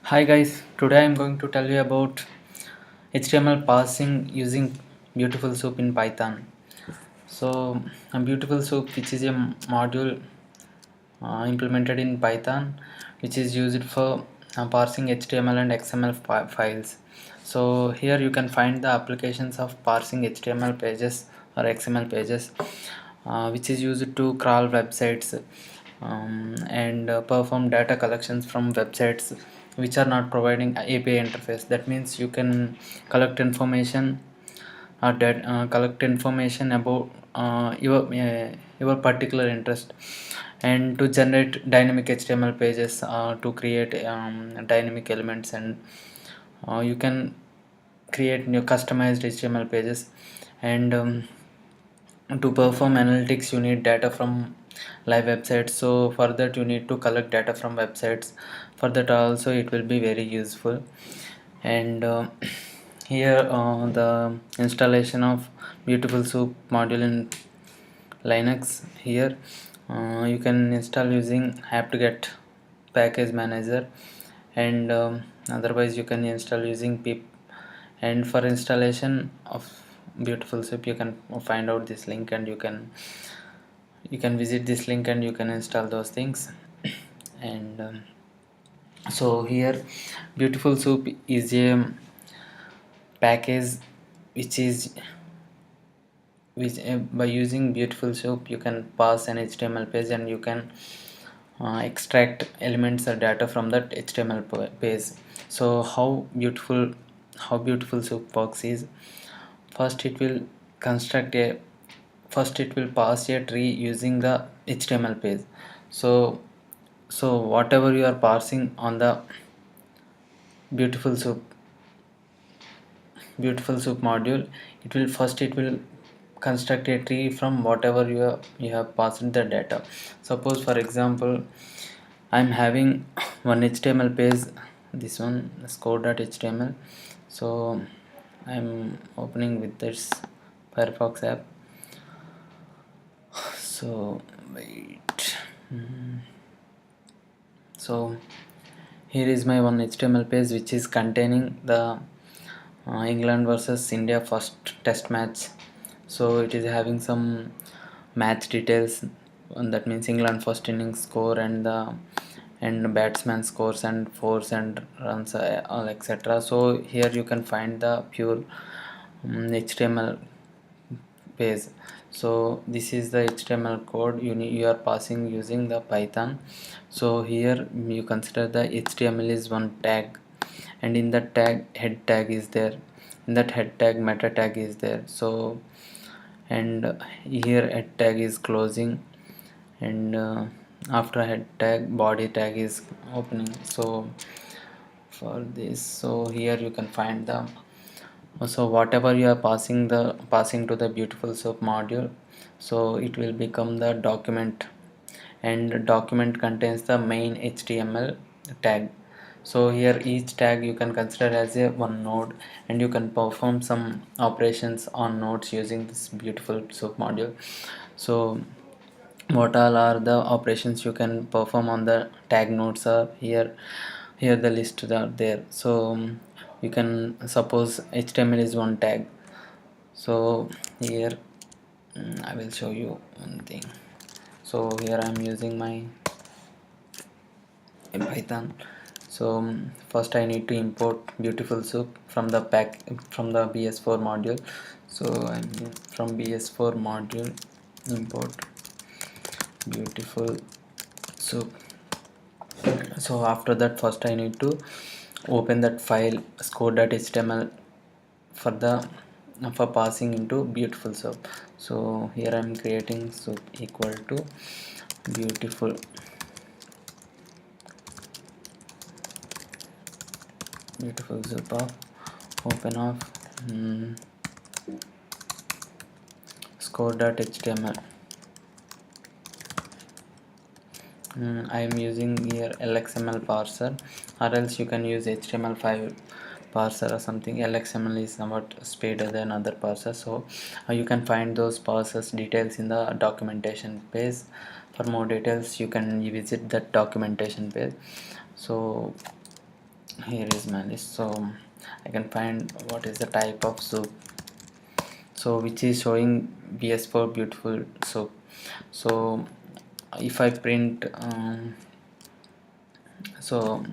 Hi guys, today I am going to tell you about HTML parsing using BeautifulSoup in Python. So, BeautifulSoup, which is a module implemented in Python, which is used for parsing HTML and XML files. So here you can find the applications of parsing HTML pages or XML pages, which is used to crawl websites and perform data collections from websites which are not providing API interface. That means you can collect information collect information about your particular interest, and to generate dynamic HTML pages, to create dynamic elements, and you can create new customized HTML pages. And to perform analytics you need data from live websites, so for that you need to collect data from websites. For that also it will be very useful. And here the installation of BeautifulSoup module in Linux. Here you can install using apt-get package manager, and otherwise you can install using pip. And for installation of BeautifulSoup you can find out this link, and you can visit this link and you can install those things. And so here BeautifulSoup is a package which is which by using BeautifulSoup you can pass an HTML page, and you can extract elements or data from that HTML page. So how BeautifulSoup works is, first it will construct a first it will pass a tree using the HTML page. So whatever you are parsing on the BeautifulSoup BeautifulSoup module, it will construct a tree from whatever you have passed the data. Suppose for example I'm having one HTML page, this one score.html. So I'm opening with this Firefox app. So wait. So here is my one HTML page which is containing the England versus India first test match. So it is having some match details, and that means England first innings score, and batsman scores and fours and runs, all etc. So here you can find the pure HTML page. So this is the HTML code you are passing using the Python. So here you consider the HTML is one tag, and in that tag head tag is there, in that head tag meta tag is there. So and here head tag is closing, and after head tag body tag is opening. So for this, so here you can find the, so whatever you are passing to the BeautifulSoup module, so it will become the document, and document contains the main HTML tag. So here each tag you can consider as a one node, and you can perform some operations on nodes using this BeautifulSoup module. So what all are the operations you can perform on the tag nodes are here the list are there. So you can suppose HTML is one tag. So here I will show you one thing. So here I am using my Python. So first I need to import BeautifulSoup from the BS4 module. So I'm from BS4 module import BeautifulSoup. So after that, first I need to open that file score.html for passing into BeautifulSoup. So here I'm creating soup equal to beautiful soup of open of score.html. I am using here LXML parser, or else you can use HTML5 parser or something. LXML is somewhat speeder than other parsers, so you can find those parsers details in the documentation page. For more details you can visit that documentation page. So here is my list. So I can find what is the type of soup, so which is showing BS for beautiful soup. So if I print so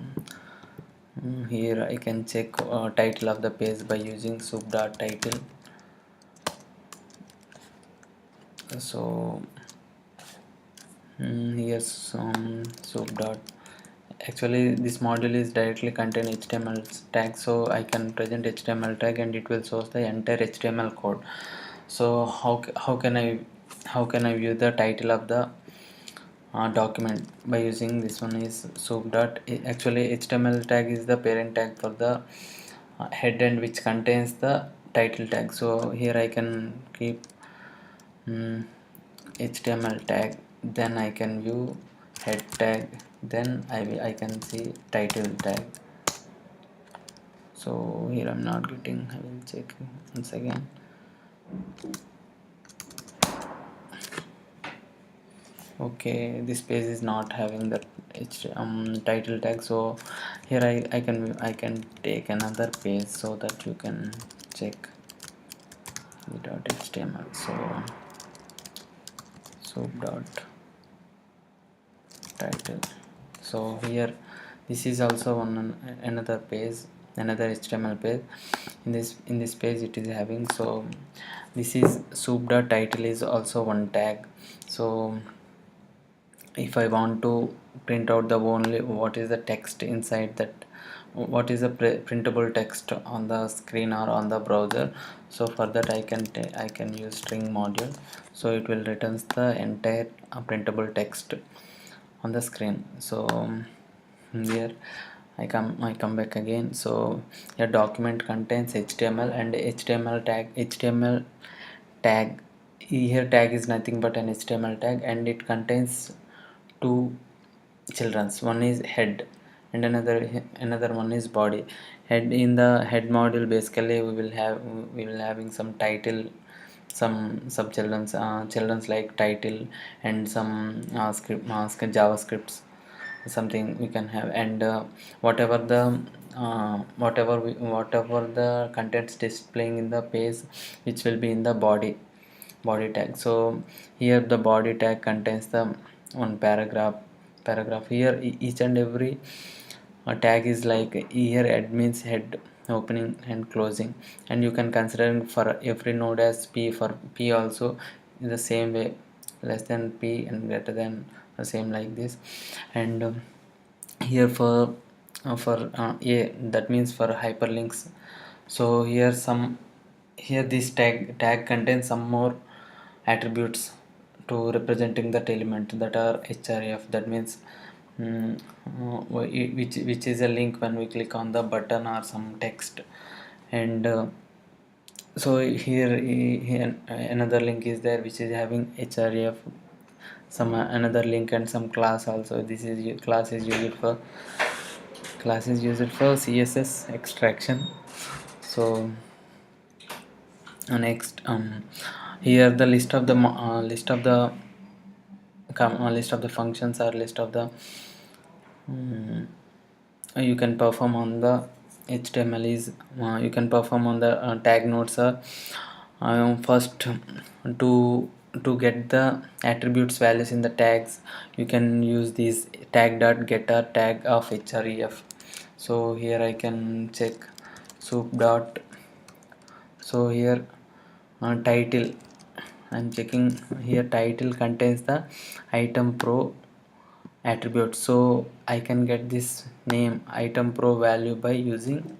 here I can check title of the page by using soup dot title. So here's some soup dot. Actually this module is directly contain HTML tag, so I can present HTML tag and it will show the entire HTML code. So how can I view the title of the document by using this one is soup dot. Actually HTML tag is the parent tag for the head end, which contains the title tag. So here I can keep HTML tag, then I can view head tag, then I can see title tag. So here I'm not getting, I will check once again. Okay, this page is not having the title tag, so here I can take another page so that you can check without HTML. So soup dot title. So here this is also another page, another HTML page. In this page it is having, so this is soup dot title is also one tag. So if I want to print out the only what is the text inside that, what is the printable text on the screen or on the browser, so for that I can use string module, so it will returns the entire printable text on the screen. So here I come back again. So your document contains HTML and HTML tag. Here tag is nothing but an HTML tag, and it contains two children's. One is head and another one is body. Head, in the head module basically we will having some title, some sub children's like title and some JavaScripts, something we can have, and whatever the whatever the contents displaying in the page, which will be in the body tag. So here the body tag contains the one paragraph. Here each and every tag is like, here head means head opening and closing, and you can consider for every node as p. For p also in the same way, less than p and greater than the same, like this. And here for a, that means for hyperlinks. So here this tag contains some more attributes to representing that element, that are href. That means which is a link when we click on the button or some text. And so here another link is there which is having href, some another link, and some class also. This is class is used for css extraction. So next here the list of the functions, or list of the you can perform on the HTML is you can perform on the tag nodes. First, to get the attributes values in the tags, you can use this tag dot getter tag of href. So here I can check soup dot. So here title, I'm checking here, title contains the item pro attribute, so I can get this name item pro value by using,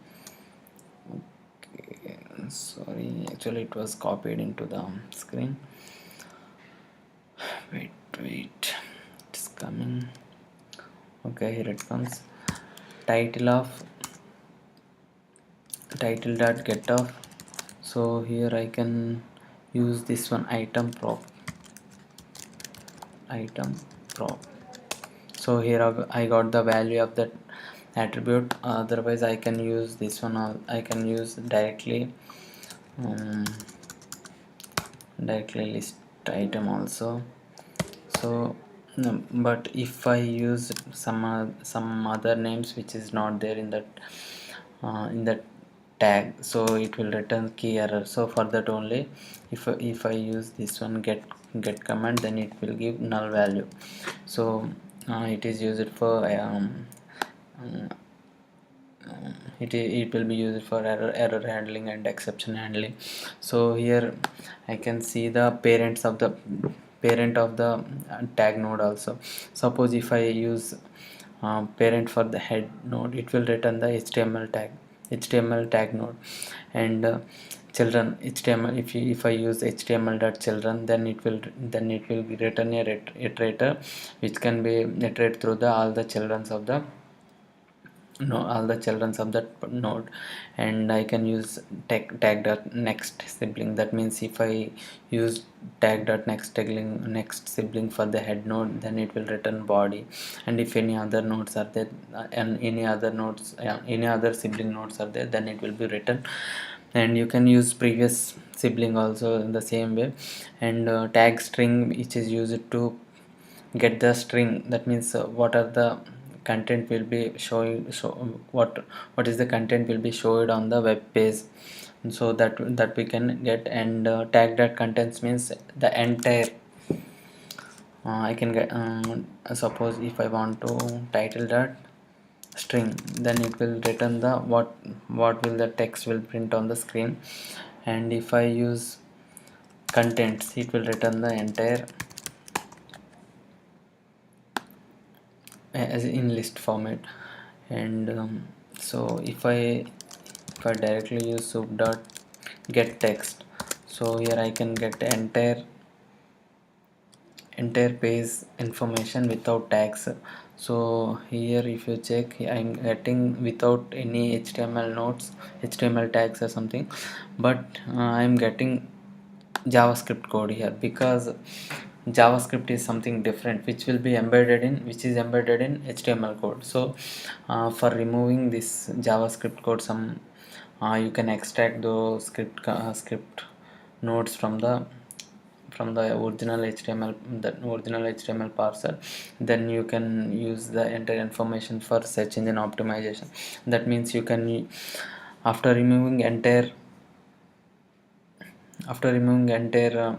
okay, sorry, actually it was copied into the screen. Wait, it's coming. Okay, here it comes. Title dot get of. So here I can use this one item prop. So here I got the value of that attribute. Otherwise I can use this one, or I can use directly list item also. So No, but if I use some other names which is not there in that tag, so it will return key error. So for that only, if I use this one get command, then it will give null value. So it is used for um, it will be used for error handling and exception handling. So here I can see the parent of the tag node also. Suppose if I use parent for the head node, it will return the html tag node. And children html, if I use html dot children, then it will be return a iterator which can be iterate through the all the childrens of the no all the children of that node. And I can use tag dot next sibling. That means if I use tag dot next sibling for the head node, then it will return body. And if any other nodes are there, and any other sibling nodes are there, then it will be written. And you can use previous sibling also in the same way. And tag string, which is used to get the string. That means what are the content will be showing, so what is the content will be showed on the web page, so that we can get. And tag that contents means the entire I can get suppose if I want to title that string, then it will return the what will the text will print on the screen. And if I use contents, it will return the entire as in list format. And so if I directly use soup dot get text, so here I can get entire page information without tags. So here if you check, I'm getting without any html tags or something. But I'm getting javascript code here, because javascript is something different which is embedded in html code. So for removing this javascript code, some you can extract those script nodes from the original html parser. Then you can use the entire information for search engine optimization. That means you can, after removing entire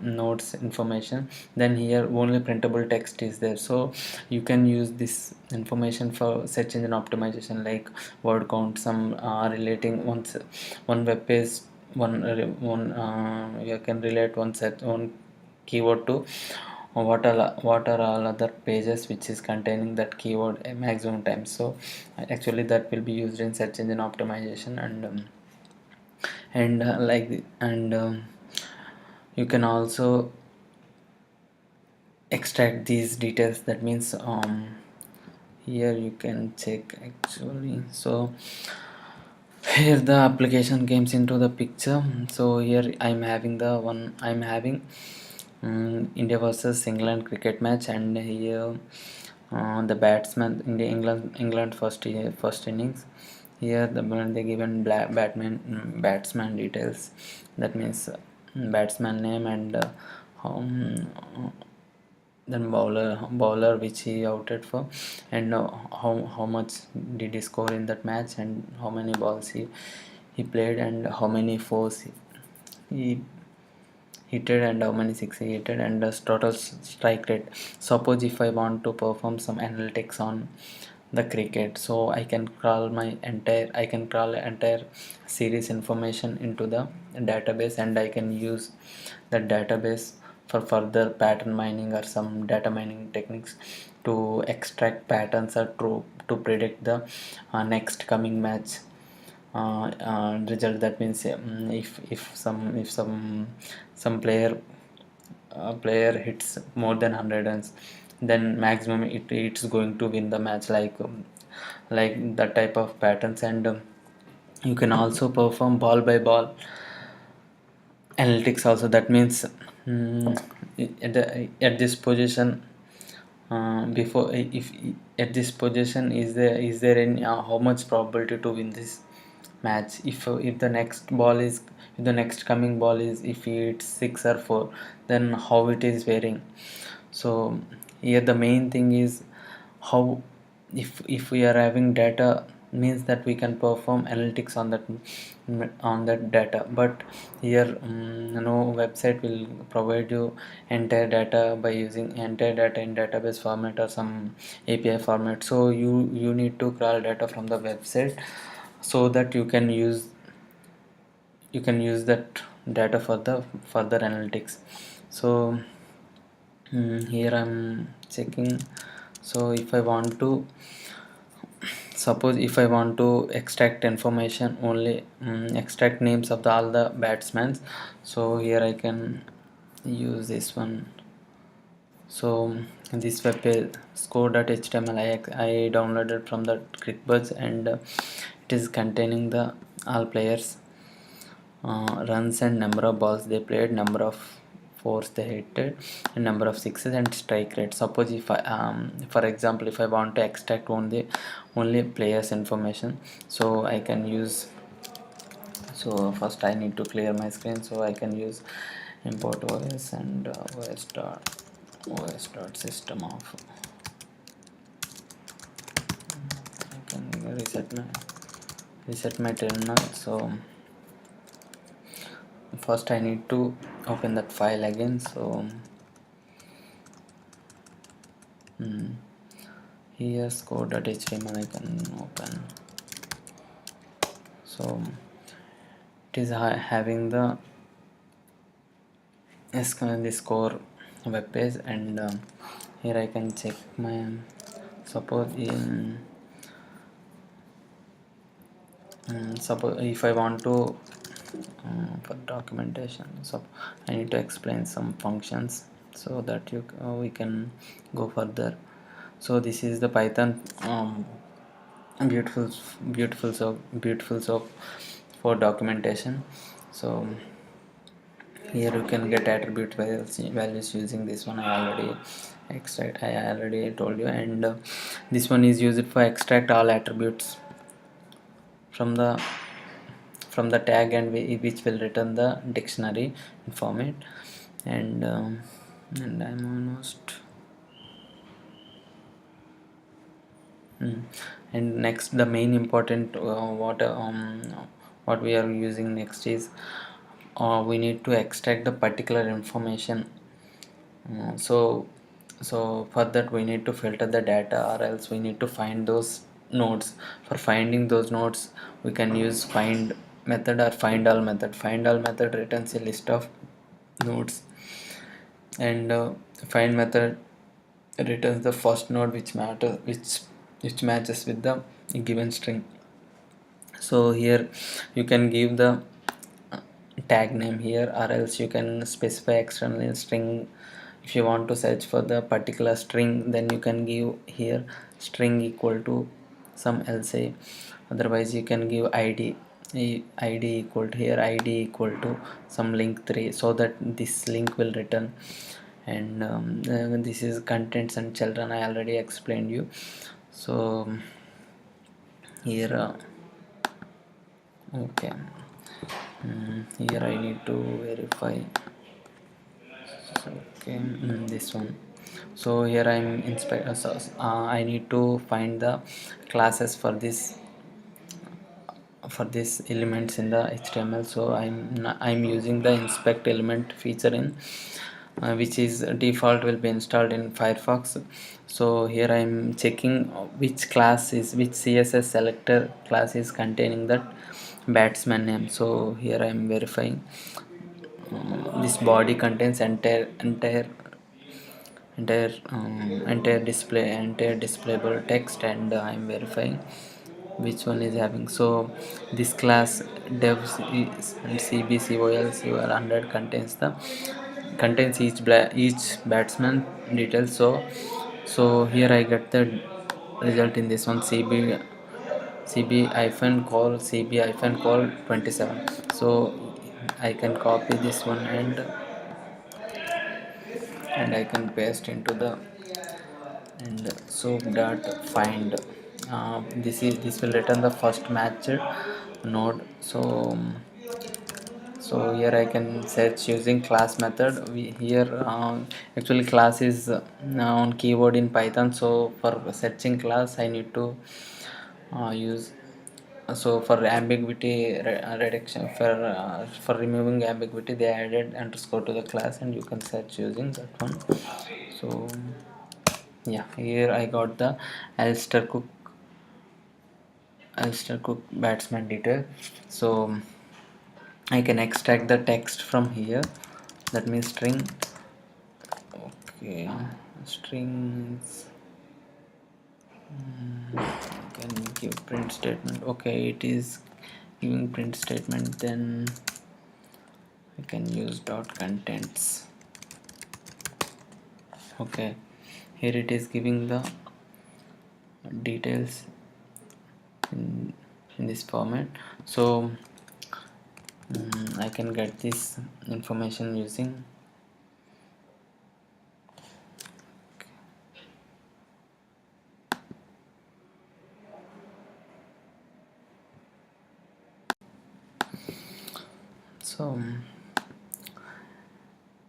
nodes information, then here only printable text is there. So you can use this information for search engine optimization, like word count, some relating one web page, you can relate one keyword to what are all other pages which is containing that keyword a maximum time. So actually that will be used in search engine optimization. And you can also extract these details. That means here you can check actually. So here the application comes into the picture. So here I'm having India versus England cricket match. And here the batsman in the England first innings. Here they given batsman details. That means batsman name, and then bowler which he outed for. And how much did he score in that match, and how many balls he played, and how many fours he hitted, and how many six he hitted, and the total strike rate. Suppose if I want to perform some analytics on the cricket, so I can crawl entire series information into the database. And I can use that database for further pattern mining or some data mining techniques to extract patterns, or to predict the next coming match result. That means if some player hits more than 100 runs, then maximum it's going to win the match, like that type of patterns. And you can also perform ball by ball analytics also. That means at this position, before if at this position, is there any how much probability to win this match. If the next coming ball is, if it's 6 or 4, then how it is varying. So here the main thing is how, if we are having data, means that we can perform analytics on that data. But here no website will provide you entire data by using entire data in database format or some API format. So you need to crawl data from the website, so that you can use that data for the further analytics. So here I'm checking. So if I want to, suppose if I want to extract information only, extract names of all the batsmen, so here I can use this one. So this web page score.html I downloaded from the Crickbuds, and it is containing the all players, runs and number of balls they played, number of fours they hitted, and number of sixes, and strike rate. Suppose if I, for example, if I want to extract only players information, so I can use. So first I need to clear my screen, so I can use import os and os dot system of. I can reset my terminal. So first I need to open that file again. So here score.html I can open. So it is having the the score web page, and here I can check my, suppose in suppose if I want to for documentation, so I need to explain some functions, so that we can go further. So this is the Python beautiful beautiful soap for documentation. So here you can get attribute values using this one. I already told you. And this one is used for extract all attributes from the tag, and which will return the dictionary format. And I'm almost. And next, the main important what we are using next is, we need to extract the particular information. So for that we need to filter the data, or else we need to find those nodes. For finding those nodes, we can use find method or find all method. Find all method returns a list of nodes, and find method returns the first node which matches with the given string. So here you can give the tag name here, or else you can specify external string. If you want to search for the particular string, then you can give here string equal to some else. Otherwise you can give id equal to here id equal to some link 3, so that this link will return. And this is contents and children, I already explained you. So here okay, here I need to verify. Okay, this one. So here I'm inspect I need to find the classes for this elements in the HTML. So I'm using the inspect element feature in which is default will be installed in Firefox. So here I'm checking which CSS selector class is containing that batsman name. So here I'm verifying this body contains entire displayable text, and I'm verifying which one is having. So this class devs is cbcol 100 contains each batsman details. So here I get the result in this one, cb-call 27. So I can copy this one, and I can paste into the, and so dot find, this will return the first matched node. So So here I can search using class method. Here actually class is on keyboard in Python, so for searching class I need to use. So for ambiguity reduction, for removing ambiguity, they added underscore to the class, and you can search using that one. So yeah, here I got the Alistair Cook batsman detail. So I can extract the text from here, that means string. Okay, strings. Can give print statement. Okay, it is giving print statement. Then I can use dot contents. Okay, here it is giving the details in this format. So I can get this information using. So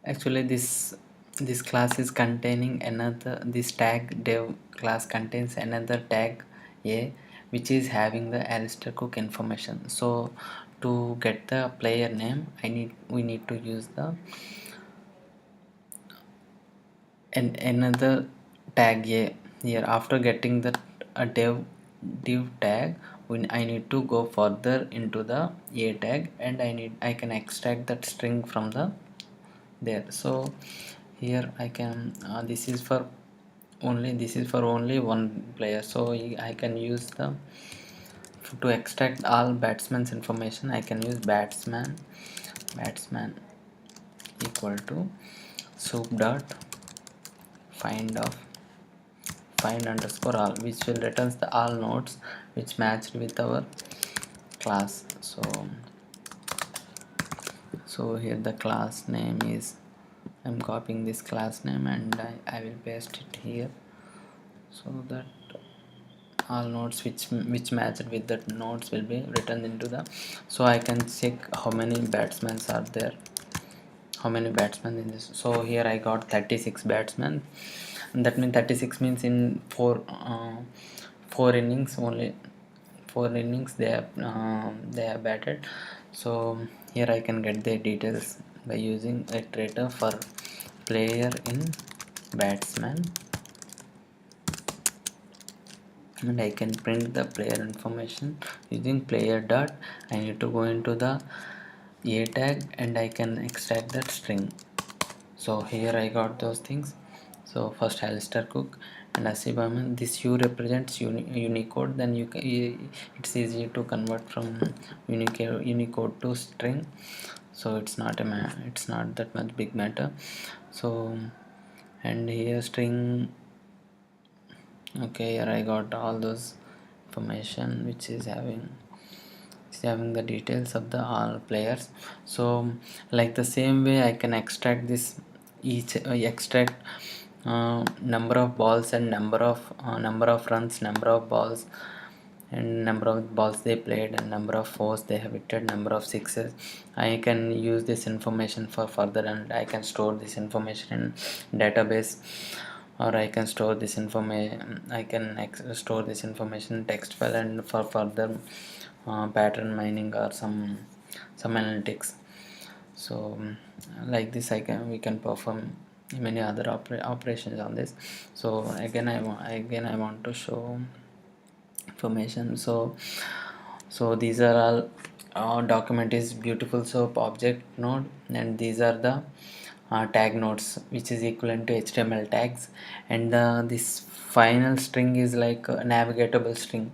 actually this class is containing another, this tag dev class contains another tag a, which is having the Alistair Cook information. So to get the player name, we need to use the another tag a. Here after getting the div tag, I need to go further into the a tag, and I can extract that string from the there. So here I can this is for only one player, so I can use the to extract all batsman's information. I can use batsman equal to soup dot find of find underscore all, which will returns the all nodes which matched with our class. So here the class name is, I'm copying this class name and I will paste it here, so that all nodes which matched with that nodes will be written into the. So I can check how many batsmen are there, how many batsmen in this. So here I got 36 batsmen, and that means 36 means in four innings only, 4 innings they have batted. So here I can get the details by using iterator for player in batsman, and I can print the player information using player dot. I need to go into the a tag and I can extract that string. So here I got those things. So first Alistair Cook and Asif Burman. This U represents Unicode. Then it's easy to convert from Unicode to string. So it's not it's not that much big matter. So and here string. Okay, here I got all those information which is having the details of the all players. So like the same way I can extract this, extract number of balls and number of runs, number of balls, and number of balls they played, and number of fours they have hit, number of sixes. I can use this information for further, and I can store this information in database, or I can store this information, store this information in text file, and for further pattern mining or some analytics. So like this we can perform many other operations on this. So again I want to show information. So these are all document is beautiful soap object node, and these are the tag nodes which is equivalent to HTML tags, and this final string is like a navigatable string.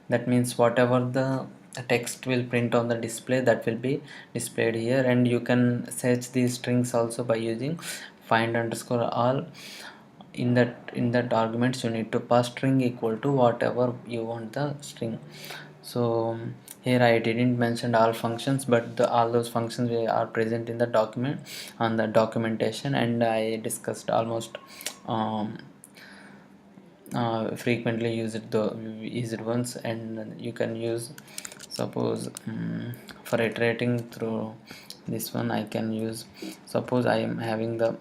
That means whatever the text will print on the display, that will be displayed here, and you can search these strings also by using find underscore all. In that arguments you need to pass string equal to whatever you want the string. So here I didn't mention all functions, but all those functions are present in the document on the documentation, and I discussed almost frequently used ones, and you can use, suppose for iterating through this one I can use. Suppose I am having the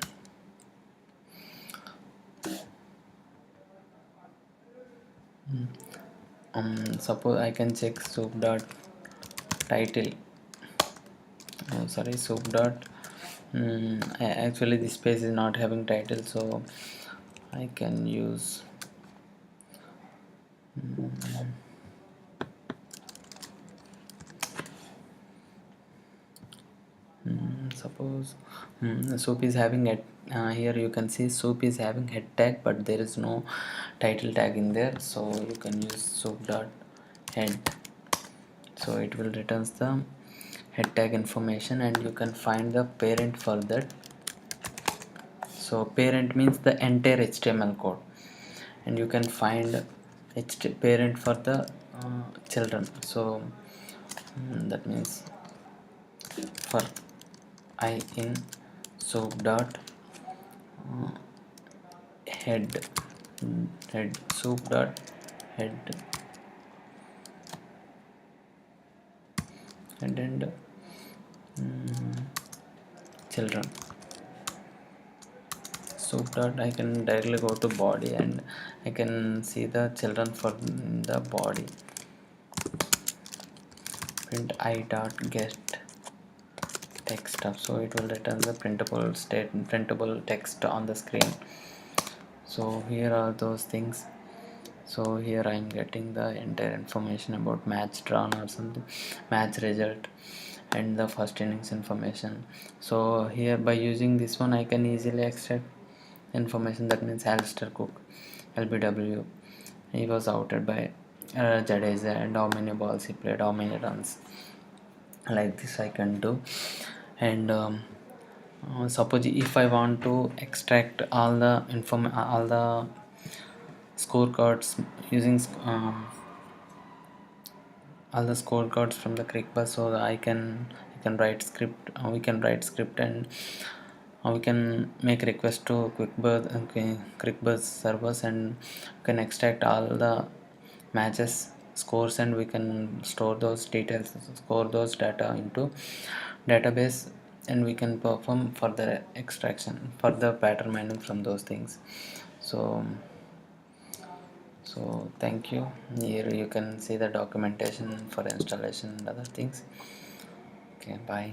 suppose I can check soup dot title. Sorry, soup dot actually this page is not having title, so I can use suppose soup is having it. Here you can see soup is having head tag, but there is no title tag in there, so you can use soup dot head. So it will returns the head tag information, and you can find the parent for that. So parent means the entire HTML code, and you can find parent for the children. So that means for I in soup dot head head soup dot head and children. Soup dot I can directly go to body, and I can see the children for the body. Print I dot get text up, so it will return the printable text on the screen. So here are those things. So here I am getting the entire information about match drawn or something, match result, and the first innings information. So here by using this one I can easily extract information. That means Alistair Cook, LBW, he was outed by Jadeja, and how many balls he played, how many runs. Like this I can do. And suppose if I want to extract all the all the scorecards using all the scorecards from the ClickBus, so that I can write script. We can write script, and we can make request to ClickBus servers, and can extract all the matches scores, and we can store those details, store those data into database, and we can perform further extraction, further pattern mining from those things. So thank you. Here you can see the documentation for installation and other things. Okay, bye.